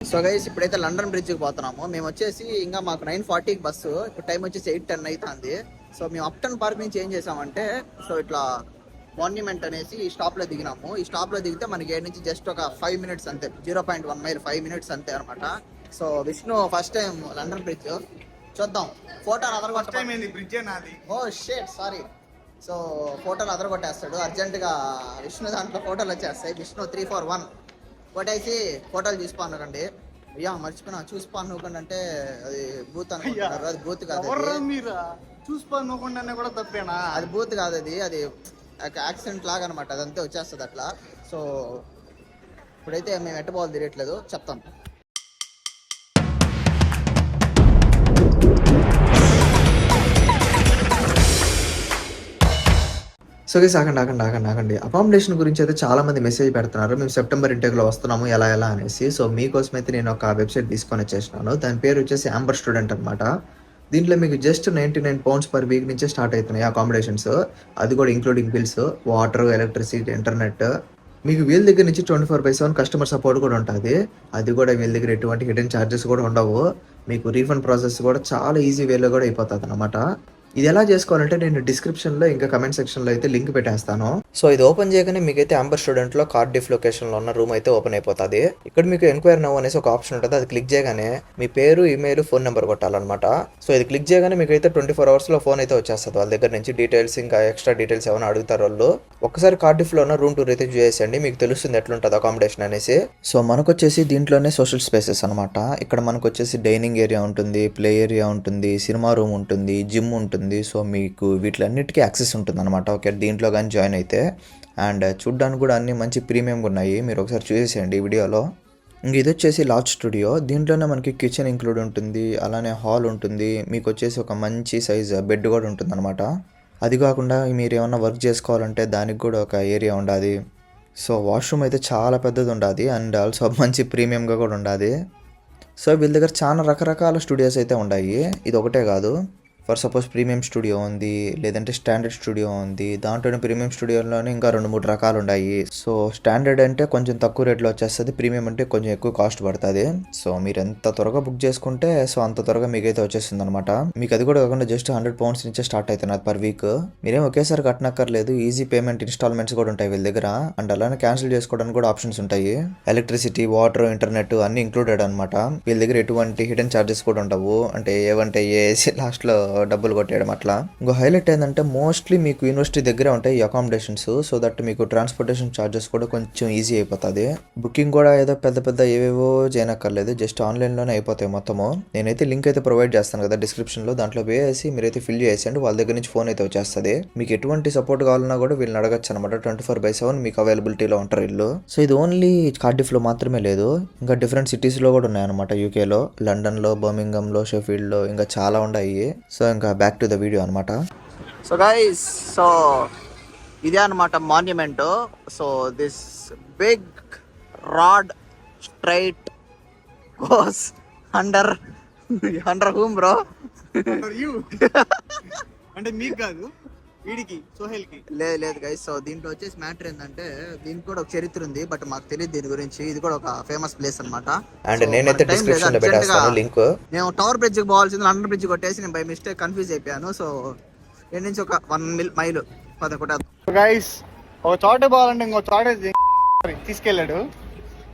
So guys ఇప్పుడైతే London బ్రిడ్జ్కి పోతున్నాము. మేము వచ్చేసి ఇంకా మాకు 9:40కి బస్సు, ఇప్పుడు టైం వచ్చేసి 8:10 అవుతుంది. సో మేము అప్టన్ పార్క్ నుంచి ఏం చేసామంటే, సో ఇట్లా మాన్యుమెంట్ అనేసి ఈ స్టాప్లో దిగినాము. ఈ స్టాప్లో దిగితే మనకి ఏడు నుంచి జస్ట్ ఒక 5 మినిట్స్ అంతే, 0.1 మైల్ 5 మినిట్స్ అంతే అనమాట. So Vishnu first time London bridge చూద్దాం. ఫోటోలు అదరగొట్టాలి. ఓ షేట్ సారీ. సో ఫోటోలు అదరగొట్టేస్తాడు అర్జెంటుగా. విష్ణు దాంట్లో ఫోటోలు వచ్చేస్తాయి. విష్ణు 341 కొట్టేసి ఫోటోలు చూసుకోనకండి. అయ్యా మర్చిపోయినా, చూసుకోనుకోండి అంటే అది బూత్ అనుకుంటున్నారు. అది బూత్ కాదు, చూసుకోనుకోండి కూడా తప్పేనా? అది బూత్ కాదు, అది యాక్సిడెంట్ లాగా అనమాట. అదంతా వచ్చేస్తుంది అట్లా. సో ఇప్పుడైతే మేము ఎట్టబోవాలి తెలియట్లేదు, చెప్తాం. సో గైస్ ఆగండి. అకామిడేషన్ గురించి అయితే చాలా మంది మెసేజ్ పెడుతున్నారు. మేము సెప్టెంబర్ ఇంటెక్లో వస్తున్నాము ఎలా అనేసి. సో మీకోసం అయితే నేను ఒక వెబ్సైట్ తీసుకొని వచ్చేసినాను. దాని పేరు వచ్చేసి యాంబర్ స్టూడెంట్ అనమాట. దీంట్లో మీకు జస్ట్ £99 పర్ వీక్ నుంచే స్టార్ట్ అవుతున్నాయి అకామిడేషన్స్. అది కూడా including bills, water, electricity, internet. మీకు వీళ్ళ దగ్గర నుంచి 24/7 కస్టమర్ సపోర్ట్ కూడా ఉంటుంది. అది కూడా వీళ్ళ దగ్గర ఎటువంటి హిడెన్ ఛార్జెస్ కూడా ఉండవు. మీకు రీఫండ్ ప్రాసెస్ కూడా చాలా ఈజీ వేలో కూడా అయిపోతుంది అనమాట. ఇది ఎలా చేసుకోవాలంటే నేను డిస్క్రిప్షన్లో ఇంకా కమెంట్ సెక్షన్లో అయితే లింక్ పెట్టేస్తాను. సో ఇది ఓపెన్ చేయగానే మీకైతే యాంబర్ స్టూడెంట్లో కార్డిఫ్ లొకేషన్లో ఉన్న రూమ్ అయితే ఓపెన్ అయిపోతుంది. ఇక్కడ మీకు ఎంక్వైరీ నౌ అనేసి ఒక ఆప్షన్ ఉంటుంది. అది క్లిక్ చేయగానే మీ పేరు, ఈమెయిల్, ఫోన్ నెంబర్ కొట్టాలన్నమాట. సో ఇది క్లిక్ చేయగానే మీకు అయితే 24 అవర్స్లో ఫోన్ అయితే వచ్చేస్తుంది. వాళ్ళ దగ్గర నుంచి డీటెయిల్స్, ఇంకా ఎక్స్ట్రా డీటెయిల్స్ ఏమైనా అడుగుతారు వాళ్ళు. ఒక్కసారి కార్డిఫ్లో ఉన్న రూమ్ టూర్ అయితే చూసేయండి, మీకు తెలుస్తుంది ఎట్లుంటుంది అకామిడేషన్ అనేసి. సో మనకు వచ్చేసి దీంట్లోనే సోషల్ స్పేసెస్ అనమాట. ఇక్కడ మనకు వచ్చేసి డైనింగ్ ఏరియా ఉంటుంది, ప్లే ఏరియా ఉంటుంది, సినిమా రూమ్ ఉంటుంది, జిమ్ ఉంటుంది. సో మీకు వీటిలన్నిటికీ యాక్సెస్ ఉంటుంది అనమాట. ఓకే, దీంట్లో కానీ జాయిన్ అయితే. అండ్ చూడ్డానికి కూడా అన్ని మంచి ప్రీమియంగా ఉన్నాయి, మీరు ఒకసారి చూసేసేయండి ఈ వీడియోలో. ఇంక ఇది వచ్చేసి లాడ్జ్ స్టూడియో. దీంట్లోనే మనకి కిచెన్ ఇంక్లూడ్ ఉంటుంది, అలానే హాల్ ఉంటుంది. మీకు వచ్చేసి ఒక మంచి సైజ్ బెడ్ కూడా ఉంటుంది అనమాట. అది కాకుండా మీరు ఏమన్నా వర్క్ చేసుకోవాలంటే దానికి కూడా ఒక ఏరియా ఉండాలి. సో వాష్రూమ్ అయితే చాలా పెద్దది ఉండాలి, అండ్ ఆల్సో మంచి ప్రీమియంగా కూడా ఉండాలి. సో వీళ్ళ దగ్గర చాలా రకరకాల స్టూడియోస్ అయితే ఉన్నాయి, ఇది ఒకటే కాదు. ఫర్ సపోజ్ ప్రీమియం స్టూడియో ఉంది, లేదంటే స్టాండర్డ్ స్టూడియో ఉంది. దాంట్లోనే ప్రీమియం స్టూడియోలోనే ఇంకా 2-3 రకాలు ఉన్నాయి. సో స్టాండర్డ్ అంటే కొంచెం తక్కువ రేట్లో వచ్చేస్తుంది, ప్రీమియం అంటే కొంచెం ఎక్కువ కాస్ట్ పడుతుంది. సో మీరు ఎంత త్వరగా బుక్ చేసుకుంటే సో అంత త్వరగా మీకైతే వచ్చేస్తుంది అనమాట. మీకు అది కూడా కాకుండా జస్ట్ £100 నుంచే స్టార్ట్ అవుతున్నది పర్ వీక్. మీరేం ఒకేసారి కట్టనక్కర్లేదు, ఈజీ పేమెంట్ ఇన్స్టాల్మెంట్స్ కూడా ఉంటాయి వీళ్ళ దగ్గర. అండ్ అలానే క్యాన్సిల్ చేసుకోవడానికి కూడా ఆప్షన్స్ ఉంటాయి. ఎలక్ట్రిసిటీ, వాటర్, ఇంటర్నెట్ అన్ని ఇంక్లూడెడ్ అనమాట. వీళ్ళ దగ్గర ఎటువంటి హిడెన్ ఛార్జెస్ కూడా ఉండవు. అంటే ఏవంటే ఏసి లాస్ట్లో డబ్బులు కొట్టేయడం అట్లా. ఇంకో హైలైట్ ఏంటంటే మోస్ట్లీ మీకు యూనివర్సిటీ దగ్గరే ఉంటాయి ఈ అకామిడేషన్స్. సో దట్ మీకు ట్రాన్స్పోర్టేషన్ ఛార్జెస్ కూడా కొంచెం ఈజీ అయిపోతుంది. బుకింగ్ కూడా ఏదో పెద్ద ఏవేవో చేయనక్కర్లేదు, జస్ట్ ఆన్లైన్లోనే అయిపోతాయి మొత్తము. నేనైతే లింక్ అయితే ప్రొవైడ్ చేస్తాను కదా డిస్క్రిప్షన్లో, దాంట్లో వేసి మీరైతే ఫిల్ చేసేయండి. వాళ్ళ దగ్గర నుంచి ఫోన్ అయితే వచ్చేస్తుంది. మీకు ఎటువంటి సపోర్ట్ కావాలన్నా కూడా వీళ్ళని అడగచ్చు అనమాట. 24/7 మీకు అవైలబిలిటీలో ఉంటారు వీళ్ళు. సో ఇది ఓన్లీ కార్డిఫ్లో మాత్రమే లేదు, ఇంకా డిఫరెంట్ సిటీస్లో కూడా ఉన్నాయన్నమాట. యూకేలో, లండన్లో, బర్మింగంలో, షెఫీల్డ్లో ఇంకా చాలా ఉన్నాయి. సో ఇంకా బ్యాక్ టు ద వీడియో అనమాట. సో గైస్, సో ఇదే అనమాట monument. So this big rod straight goes under whom bro. అంటే మీకు కాదు, వీడికి, సోహెల్కి. లేదు గైస్. సో దీంట్లో వచ్చేసి మ్యాటర్ ఏంటంటే, దీనికి కూడా ఒక చరిత్ర ఉంది, బట్ మాకు తెలియదు దీని గురించి. ఇది కూడా ఒక ఫేమస్ ప్లేస్ అనమాట. అండ్ నేనైతే డిస్క్రిప్షన్ లో పెట్టేస్తాను లింక్. నేను టవర్ బ్రిడ్జ్ కి పోవాల్సింది లండన్ బ్రిడ్జ్ కొట్టేసి నేను బై మిస్టేక్ కన్ఫ్యూజ్ అయిపోయాను. సో ఇక్కడ నుంచి ఒక 1 మైల్ గైస్ ఒక చోట పోవాలంటే ఇంకో చోట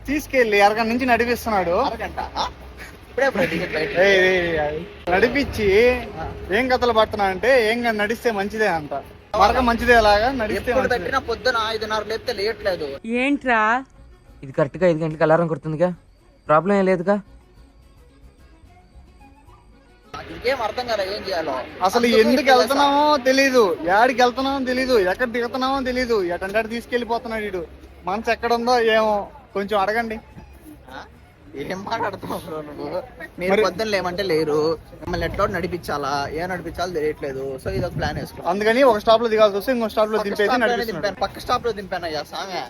తీసుకెళ్ళి అరగంట నుంచి నడిపిస్తున్నాడు. నడిపించి ఏం కథలు పడుతున్నా అంటే ఏం నడిస్తే మంచిదే అంట, మార్గం మంచిదే. అలాగా నడిస్తే పొద్దున 5:30 లేపితే లేట్లేదు. ఏంట్రా ఇది కరెక్ట్ గా 5 గంటలకు అలారం కొడుతుందిగా, ప్రాబ్లం ఏం లేదుగా. ఇంకేం అర్థం కదా ఏం చేయాలో. అసలు ఎందుకు వెళ్తున్నామో తెలీదు, యాడికి వెళ్తున్నామో తెలీదు, ఎక్కడ దిగుతున్నామో తెలీదు, ఎటంటే తీసుకెళ్లిపోతున్నాడు వీడు. మనసు ఎక్కడుందో ఏమో కొంచెం అడగండి. ఏం మాట్లాడుతున్నావు నువ్వు? మీరు పొద్దున్న లేమంటే లేరు, మిమ్మల్ని ఎట్లా నడిపించాలా, ఏం నడిపించాలో తెలియట్లేదు. సో ఇది ఒక ప్లాన్ వేసుకో. అందుకని ఒక స్టాప్ లో దిగాల్సి వస్తే ఇంకో స్టాప్ లో దింపాను. పక్క స్టాప్ లో దింపాను అయ్యా సామె.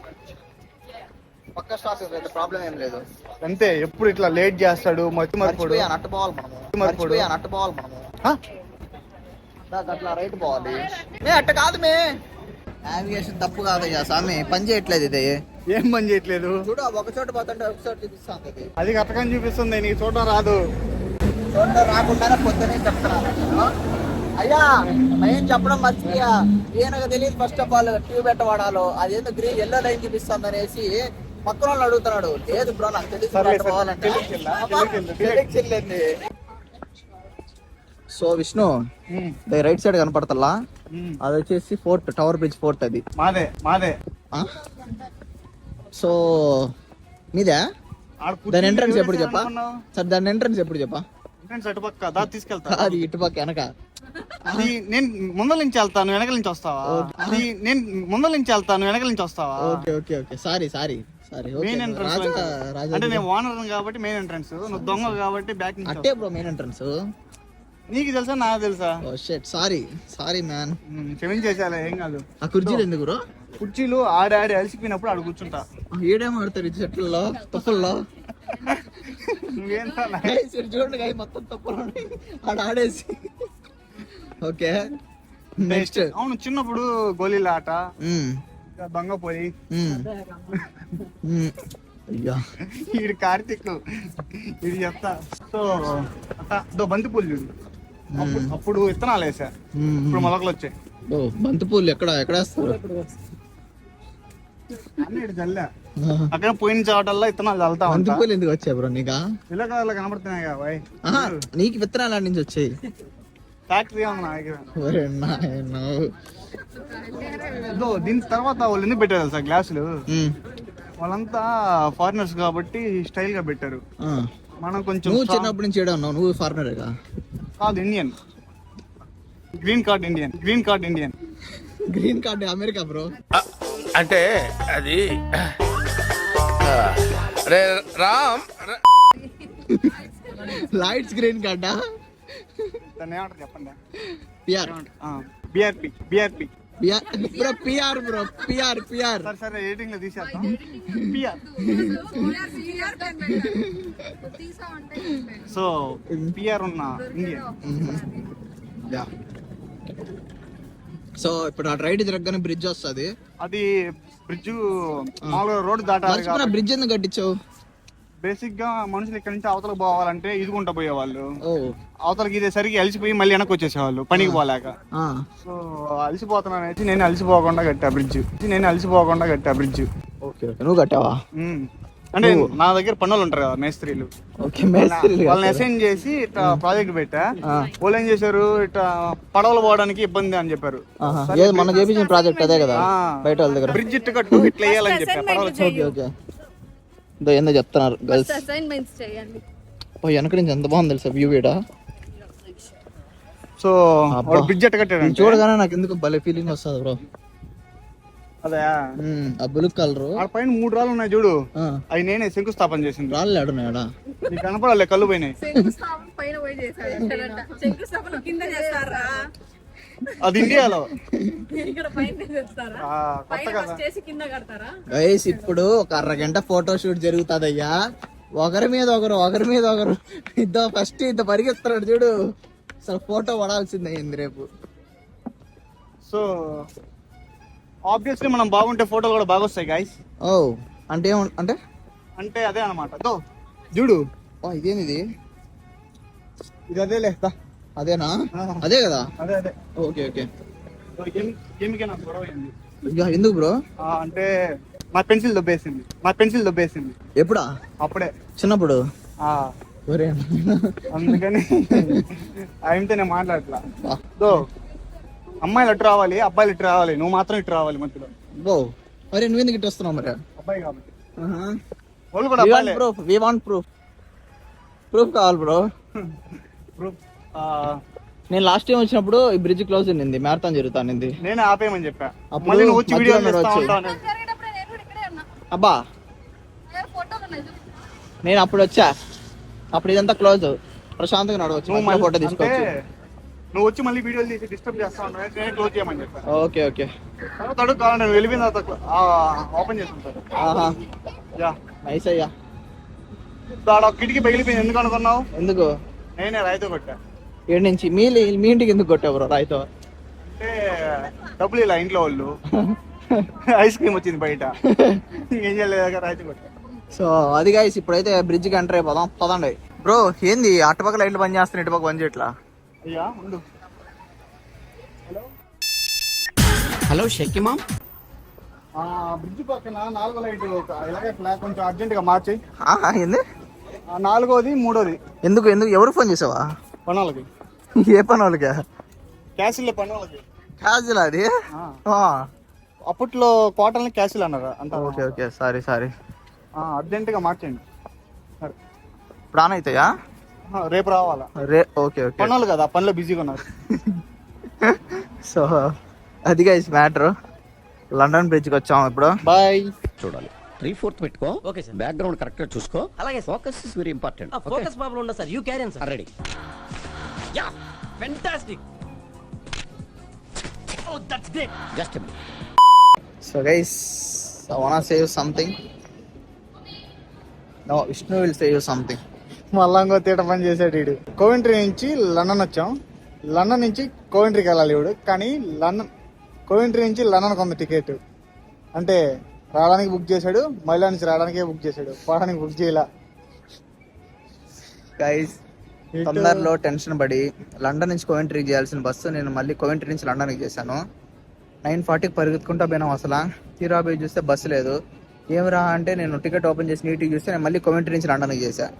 పక్క స్టాప్ ప్రాబ్లం ఏం లేదు. అంతే, ఎప్పుడు ఇట్లా లేట్ చేస్తాడు. మర్చిపోయి నట్టు పోవాలి మనము. అట్లా రైట్ పోవాలి. అట్ట కాదు మే, నావిగేషన్ తప్పు కాదయ్యా సామి, పని చేయట్లేదు ఇది. ఏం పని చేయట్లేదు. చూడు ఒక చోట పోతుంటే ఒక చోట చూపిస్తాను అది. అది కట్టకని చూపిస్తుంది, నీకు చూడడం రాదు. చూడడం రాకుండానే పొద్దునే చెప్తున్నాను. అయ్యా నేను చెప్పడం మర్చిపోయా, ఈయనకు తెలియదు ఫస్ట్ ఆఫ్ ఆల్ ట్యూబ్ ఎట్ట వాడాలో. అదేందో గ్రీన్ ఎల్లో లైన్ చూపిస్తుంది అనేసి పక్కన వాళ్ళు అడుగుతున్నాడు. లేదు బ్రో నాకు తెలియదు. సో విష్ణు రైట్ సైడ్ కనపడతల్లా, అది వచ్చేసి ఫోర్ట్, టవర్ బ్రిడ్జ్ ఫోర్ట్. అది మాదే. సో మీదే దాని ఎంట్రన్స్ ఎప్పుడు చెప్పా సార్? దాని ఎంట్రన్స్ ఎప్పుడు చెప్పా? అటుపక్క తీసుకెళ్తా. అది ఇటుపక్క వెనక. అది నేను ముందర నుంచి వెళ్తాను, వెనకల నుంచి వస్తావా? అది నేను ముందర నుంచి వెళ్తాను, వెనకల నుంచి వస్తావా? Okay okay okay sorry sorry sorry. Main entrance అంటే నేను ఓనర్ కాబట్టి మెయిన్ ఎంట్రన్స్, నువ్వు దొంగ కాబట్టి బ్యాక్ నుంచి. అట్టే బ్రో మెయిన్ ఎంట్రన్స్. నీకు తెలుసా నాకు తెలుసా? Oh shit sorry sorry man. క్షమించేసాలే, ఏం కాదు. ఆ కుర్చీలు ఎందుకు బ్రో? కుర్చీలు ఆడి అలసిపోయినప్పుడు ఆడ కూర్చుంటా. ఏడేమో ఆడతారు ఈ చెట్లలో తప్పుల్లో. చూడండి గాయ మొత్తం తప్పులు ఆడ ఆడేసి. Okay next. అవును, చిన్నప్పుడు గోళీల ఆట, దొంగ పోయి. వీడు కార్తీక్, వీడు చెప్తా. సో బంతిపూలు చూడు, అప్పుడు విత్తనాలు వేసా, ఇప్పుడు మొలకలు వచ్చాయి. బంతిపూలు ఎక్కడ వేస్తారు? జల్లే అక్కడ పోయిన చోటల్లా విత్తనాలు చల్లుతా. బంతిపూలు ఎందుకు వచ్చాయి బ్రో నీకా? పిల్లకాయలు కనబడుతున్నాయి కదా. నీకు విత్తనాలు ఆడి నుంచి వచ్చాయి? ఫ్యాక్టరీ ఉంది నా దగ్గర. దీని తర్వాత వాళ్ళు ఎందుకు పెట్టారు సార్ గ్లాసులు? వాళ్ళంతా ఫారినర్స్ కాబట్టి స్టైల్ గా పెట్టారు. మనం కొంచెం. నువ్వు చిన్నప్పటి నుంచి ఏడా ఉన్నావు? నువ్వు ఫారినరేగా? కాదు, Indian. Green card Indian. Green card Indian. Green card America bro. అంటే అది రామ్ లైట్స్ గ్రీన్ కార్డా? దాన్ని ఏమంటారు చెప్పండి? P R. B R P. B R P bro P R bro P R P R. సరే ఎడిటింగ్ లో తీసేద్దాం. పిఆర్. సో పిఆర్ ఉన్న ఇండియన్. సో ఇప్పుడు ఆ రైట్ తిరగగానే బ్రిడ్జ్ వస్తుంది. అది బ్రిడ్జ్ మామూలుగా రోడ్డు దాటాలి. బ్రిడ్జ్ ఎందుకు కట్టించావు? బేసిక్ గా మనుషులు ఇక్కడ నుంచి అవతలకు పోవాలంటే ఇదిగుంటా పోయేవాళ్ళు. అవతలకి ఇదే సరికి అలిసిపోయి మళ్ళీ వెనక్కి వచ్చేసేవాళ్ళు పనికి పోలేక. సో అలసిపోతున్నాను నేను అలసిపోకుండా కట్టా బ్రిడ్జ్. నువ్వు కట్టావా? అంటే నా దగ్గర పనులు ఉంటారు కదా మేస్త్రీలు, వాళ్ళని అసైన్ చేసి ఇట్లా ప్రాజెక్ట్ పెట్టా. వాళ్ళు ఏం చేశారు, ఇట్లా పడవలు పోవడానికి ఇబ్బంది అని చెప్పారు. మన చేపించిన ప్రాజెక్ట్ అదే కదా, బయట వాళ్ళ దగ్గర బ్రిడ్జ్ ఇట్టు కట్టు ఇట్లా వేయాలని చెప్పారు పడవలు. ఏందో చెప్తున్నారు గర్ల్స్. వెనక నుంచి ఎంత బాగుంది తెలుసా వ్యూ వీడ. సో బ్రిడ్జ్ ఎట్ట కట్టాడు చూడగానే నాకు ఎందుకు భలే ఫీలింగ్ వస్తుంది బ్రో. అదే ఆ బ్లూ కలర్ ఆ పైన 3 రాళ్ళు ఉన్నాయి చూడు, అవి నేనే శంకుస్థాపన చేసింది. రాళ్ళు ఆడున్నాయా? నీకు కనపడాలి, కళ్ళు పోయినాయి. అది ఇండియాలో. గైస్ ఇప్పుడు ఒక అరగంట ఫోటో షూట్ జరుగుతుందయ్యా. ఒకరి మీద ఒకరు ఇద్దో ఫస్ట్ ఇంత పరిగెత్తాడు చూడు. అసలు ఫోటో పడాల్సిందే రేపు. సో ఆబ్వియస్లీ మనం బాగుంటే ఫోటోలు కూడా బాగా వస్తాయి గైస్. ఓ అంటే అంటే అదే అనమాట. చూడు ఇదేనిది? ఇది అదేలే. అదేనా? అదే కదా. అదే అదే. Okay okay. గొడవ ఎందుకు బ్రో? అంటే మా పెన్సిల్ దొబ్బేసింది. ఎప్పుడా? అప్పుడే చిన్నప్పుడు. అందుకని ఆయనతో నేను మాట్లాడట్లా. అమ్మాయిలు అటు రావాలి, అబ్బాయిలు ఇటు రావాలి, నువ్వు మాత్రం ఇటు రావాలి మధ్యలో. మరి నువ్వు ఎందుకు ఇటు వస్తున్నావు? మరి అబ్బాయి కాబట్టి ప్రూఫ్ కావాలి బ్రో. నేను లాస్ట్ టైం వచ్చినప్పుడు ఈ బ్రిడ్జ్ క్లోజ్ అయింది, మ్యారథాన్ జరుగుతానింది. నేనే ఆపేయమని చెప్పా. మళ్ళీ నువ్వు వచ్చి వీడియో అబ్బా నేను అప్పుడు వచ్చా, అప్పుడు ఇదంతా క్లోజ్, ప్రశాంతంగా నడవచ్చు, ఫోటో తీసుకోవచ్చు. నువ్వు వచ్చి మళ్ళీ వీడియోలు తీసి డిస్టర్బ్ చేస్తా ఉన్నావు, నేను క్లోజ్ చేయమని చెప్పా. Okay okay. తర్వాత అడుగు కావాలి, నేను వెళ్ళిపోయిన తర్వాత ఓపెన్ చేసుకుంటాను. యా నైస్ అయ్యా. కిటికీ పగిలిపోయింది, ఎందుకు అనుకున్నావు? ఎందుకు? నేనే రాయితో కొట్టా. ఏడు నుంచి మీ ఇంటికి ఎందుకు కొట్టావు బ్రో రాయితో? అంటే డబ్బులు ఇలా ఇంట్లో వాళ్ళు ఐస్ క్రీమ్ వచ్చింది బయట. ఏం చేయలేదు రాజు కొట్ట. సో అది గైస్ ఇప్పుడైతే బ్రిడ్జ్కి ఎంటర్ అయిపోదాం పదండి. బ్రో ఏంది అటుపక్క లైట్లు బంద్ చేస్తున్నాయి ఇటుపక్క బంద్ చేయట్లా? అయ్యా ఉండు. హలో షక్కిమా, బ్రిడ్జ్ పక్కన 4వ లైట్ ఇలాగే కొంచెం అర్జెంట్ గా మార్చి. ఏంది 4వది 3వది. ఎందుకు ఎందుకు ఎవరు ఫోన్ చేసావా? పనులకి. ఏ పని వాళ్ళకి? క్యాసిల్ పనులకి. క్యాజువల్ అది. అప్పట్లో కోటల్ని క్యాసిల్ అన్నారు అంత. ఓకే ఓకే సారీ అర్జెంట్ గా మార్చండి. ఇప్పుడు ఆన్ అవుతాయా? రేపు రావాలా? ఓకే ఓకే పనులు కదా, పనిలో బిజీగా ఉన్నారు. సో అది గైస్ మ్యాటర్. లండన్ బ్రిడ్జ్కి వచ్చాము ఇప్పుడు. బాయ్. చూడాలి 3/4 పెట్టుకో. Okay sir. బ్యాక్గ్రౌండ్ కరెక్ట్ గా చూసుకో. అలాగే sir. Focus is very important. Focus problem ఉండదు sir. You carry on sir. Ready. Yeah fantastic. Oh that's great. Just so guys I want to say you something. No Vishnu will say you something. మళ్ళా ఇంకో theta పని చేసాడు వీడు. Coventry నుంచి London వచ్చాం. London నుంచి కోవెంట్రీకి వెళ్ళాలి వీడు. కానీ కోవెంట్రీ నుంచి లండన్ కొంత టికెట్. అంటే రావడానికి బుక్ చేశాడు, మళ్ళీ నుంచి రావడానికే బుక్ చేశాడు, పోవడానికి బుక్ చేయలే. గైస్ తొందరలో టెన్షన్ పడి లండన్ నుంచి కోవెంట్రీకి చేయాల్సిన బస్సు నేను మళ్ళీ కోవెంట్రీ నుంచి లండన్కి చేశాను. 9:40కి పరిగెత్తుకుంటా పోయినాం. అసలు తీరా పోయి చూస్తే బస్సు లేదు. ఏమిరా అంటే నేను టికెట్ ఓపెన్ చేసి నీట్గా చూస్తే నేను మళ్ళీ కోవెంట్రీ నుంచి లండన్కి చేశాను.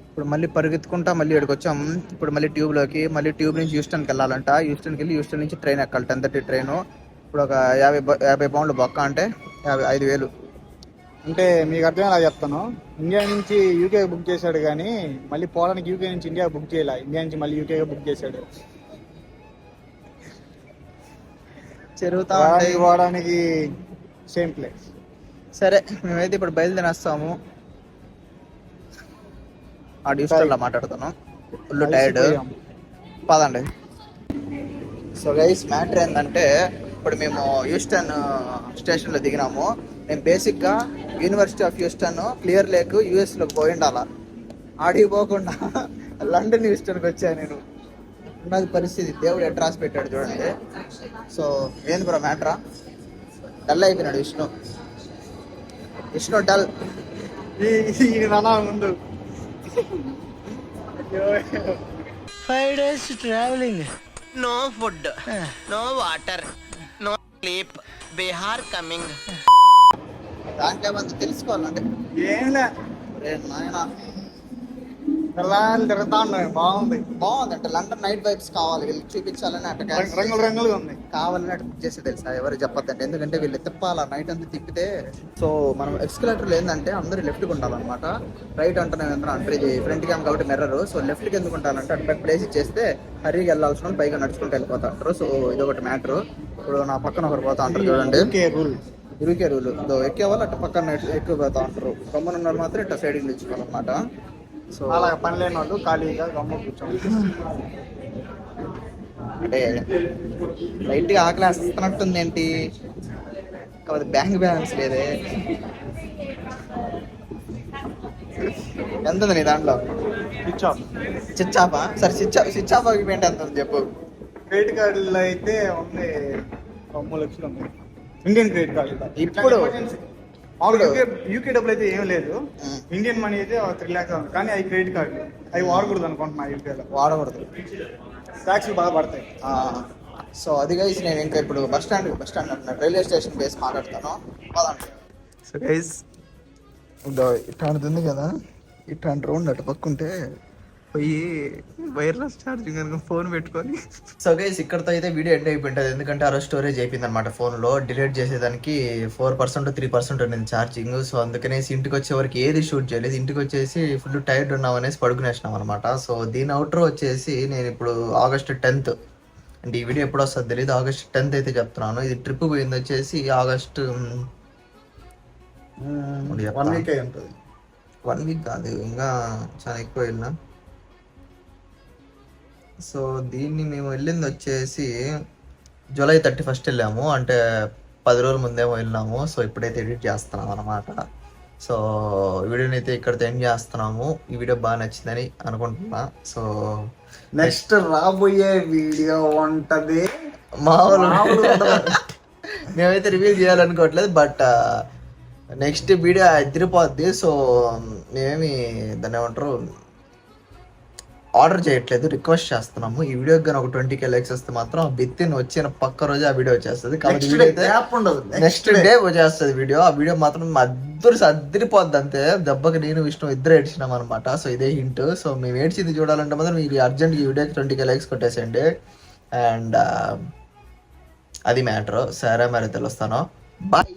ఇప్పుడు మళ్ళీ పరిగెత్తుకుంటా మళ్ళీ ఇక్కడికి వచ్చాం. ఇప్పుడు మళ్ళీ ట్యూబ్లోకి, మళ్ళీ ట్యూబ్ నుంచి హ్యూస్టన్కి వెళ్ళాలంట. హ్యూస్టన్కి వెళ్ళి హ్యూస్టన్ నుంచి ట్రైన్ ఎక్కాలి. 10:30 ట్రైను. ఇప్పుడు ఒక 50 పౌండ్లు బొక్క అంటే 5,000. అంటే మీకు అర్థమేలా చెప్తాను. ఇండియా నుంచి యూకే బుక్ చేశాడు కానీ మళ్ళీ పోవడానికి యూకే నుంచి ఇండియా బుక్ చేయలే. ఇండియా నుంచి మళ్ళీ యూకే బుక్ చేశాడు. జరుగుతా పోవడానికి సేమ్ ప్లేస్. సరే మేమైతే ఇప్పుడు బయలుదేరేస్తాము. ఆ డ్యూస్టర్లో మాట్లాడుతున్నాం. Full tired. పదండి. సో గైస్ మ్యాటర్ ఏంటంటే ఇప్పుడు మేము హ్యూస్టన్ స్టేషన్లో దిగినాము. నేను బేసిక్గా university of Houston, clear lake యూఎస్లోకి పోయి ఉండాలా. ఆడికి పోకుండా లండన్ హ్యూస్టన్కి వచ్చాను నేను. ఉన్నది పరిస్థితి. దేవుడు అడ్రస్ పెట్టాడు చూడండి. సో ఏంది బ్రో మ్యాటరా? డల్ అయిపోయినాడు విష్ణు డల్. ఈ నానా ముందు 5 days traveling. No food, no water, no sleep. Bihar coming. దాంట్లో ఏమంతా తెలుసుకోవాలంటే ఏం లే, నాయన తిరుగుతా ఉన్నాయి. బాగుందంటే లండన్ నైట్ వైబ్స్ కావాలి. వీళ్ళు చూపించాలని అట్లా రంగులుగా ఉంది. కావాలని అట్లా బుక్ చేస్తే తెలుసా ఎవరు చెప్పొద్దంటే. ఎందుకంటే వీళ్ళు తిప్పాలా నైట్ అంతా తిప్పితే. సో మనం ఎక్స్కలేటర్లో ఏంటంటే అందరూ లెఫ్ట్కి ఉండాలన్నమాట. రైట్ అంటే అంటే ఫ్రంట్ క్యామ్ కాబట్టి మిర్రర్. సో లెఫ్ట్కి ఎందుకు ఉండాలంటే అటు ప్లేస్ ఇచ్చేస్తే హరిగా వెళ్ళాల్సిన వాళ్ళు పైగా నడుచుకుంటూ వెళ్ళిపోతా ఉంటారు. సో ఇది ఒకటి మ్యాటర్. ఇప్పుడు నా పక్కన ఒకరు పోతా ఉంటారు చూడండి. ఇరుకే రూల్. ఎక్కే వాళ్ళు అటు పక్కన ఎక్కువ పోతా ఉంటారు. గమ్మున ఉన్న వాళ్ళు మాత్రం ఇట్లా సైడ్కి నిల్చుకోవాలన్నమాట. సో అలా పని లేని వాళ్ళు ఖాళీగా గమ్మ కూర్చోండి. అంటే లైట్గా ఆకలి వేస్తున్నట్టుంది ఏంటి? కాబట్టి బ్యాంక్ బ్యాలెన్స్ లేదే. ఎంత ఉంది నీ దాంట్లో? చిచ్చాపా? సరే చిచ్చాపా పేమెంట్ ఎంత ఉంది చెప్పు. క్రెడిట్ కార్డులో అయితే ఉంది 3 లక్షలు ఉంది. ఇండియన్ క్రెడిట్ కార్డు ఇప్పుడు యూకే డబ్బులు అయితే ఏం లేదు. ఇండియన్ మనీ అయితే 3 lakhs ఉంది. కానీ అవి క్రెడిట్ కార్డు అవి వాడకూడదు అనుకుంటున్నా. యూకేలో వాడకూడదు. ట్యాక్స్లు బాగా పడతాయి. సో అది గైస్ నేను ఇంకా ఇప్పుడు బస్ స్టాండ్ అంటున్నా రైల్వే స్టేషన్ బేస్ మాట్లాడతాను. సో గైస్ ఇట్లాంటిది ఉంది కదా, ఇట్లాంటి రౌండ్ అటు పక్కుంటే పోయి వైర్లెస్ ఛార్జింగ్ కనుక ఫోన్ పెట్టుకొని. సో గైస్ ఇక్కడతో అయితే వీడియో ఎండ్ అయిపోయింటుంది. ఎందుకంటే ఆ రోజు స్టోరేజ్ అయిపోయింది అనమాట ఫోన్లో. డిలీట్ చేసేదానికి 4% 3% ఉంది ఛార్జింగ్. సో అందుకనేసి ఇంటికి వచ్చే వరకు ఏది షూట్ చేయలేదు. ఇంటికి వచ్చేసి ఫుల్ టైర్డ్ ఉన్నాం అనేసి పడుకునేసినాం అనమాట. సో దీని అవుట్రో వచ్చేసి నేను ఇప్పుడు August 10th, అంటే ఈ వీడియో ఎప్పుడు వస్తుందో తెలియదు. August 10th అయితే చెప్తున్నాను. ఇది ట్రిప్ పోయింది వచ్చేసి August 1 week అయి ఉంటుంది. 1 week కాదు, ఇంకా చాలా ఎక్కువ వెళ్ళినా. సో దీన్ని మేము వెళ్ళింది వచ్చేసి July 31st వెళ్ళాము. అంటే 10 రోజుల ముందేమో వెళ్ళినాము. సో ఇప్పుడైతే ఎడిట్ చేస్తున్నాం అనమాట. సో వీడియోని అయితే ఇక్కడితో ఎండ్ చేస్తున్నాము. ఈ వీడియో బాగా నచ్చిందని అనుకుంటున్నా. సో నెక్స్ట్ రాబోయే వీడియో ఉంటది మామూలు మేమైతే రివీల్ చేయాలనుకోవట్లేదు, బట్ నెక్స్ట్ వీడియో ఎదిరిపోద్ది. సో మేమేమి దాన్ని ఏమంటారు ఆర్డర్ చేయట్లేదు, రిక్వెస్ట్ చేస్తున్నాము. ఈ వీడియోకి కానీ ఒక 20K లైక్స్ వస్తే మాత్రం విత్ ఇన్ వచ్చిన పక్క రోజు ఆ వీడియో వచ్చేస్తుంది. కాబట్టి నెక్స్ట్ డే వచ్చేస్తుంది వీడియో. ఆ వీడియో మాత్రం అద్దరిపోద్ది అంతే. దెబ్బకి నేను విష్ణు ఇద్దరు ఏడ్చినాం అనమాట. సో ఇదే హింట్. సో మేము ఏడ్చింది చూడాలంటే మాత్రం మీరు అర్జెంట్ ఈ వీడియోకి 20K లైక్స్ కొట్టేసేయండి. అండ్ అది మ్యాటర్. సరే మరి తెలుస్తాను. బాయ్.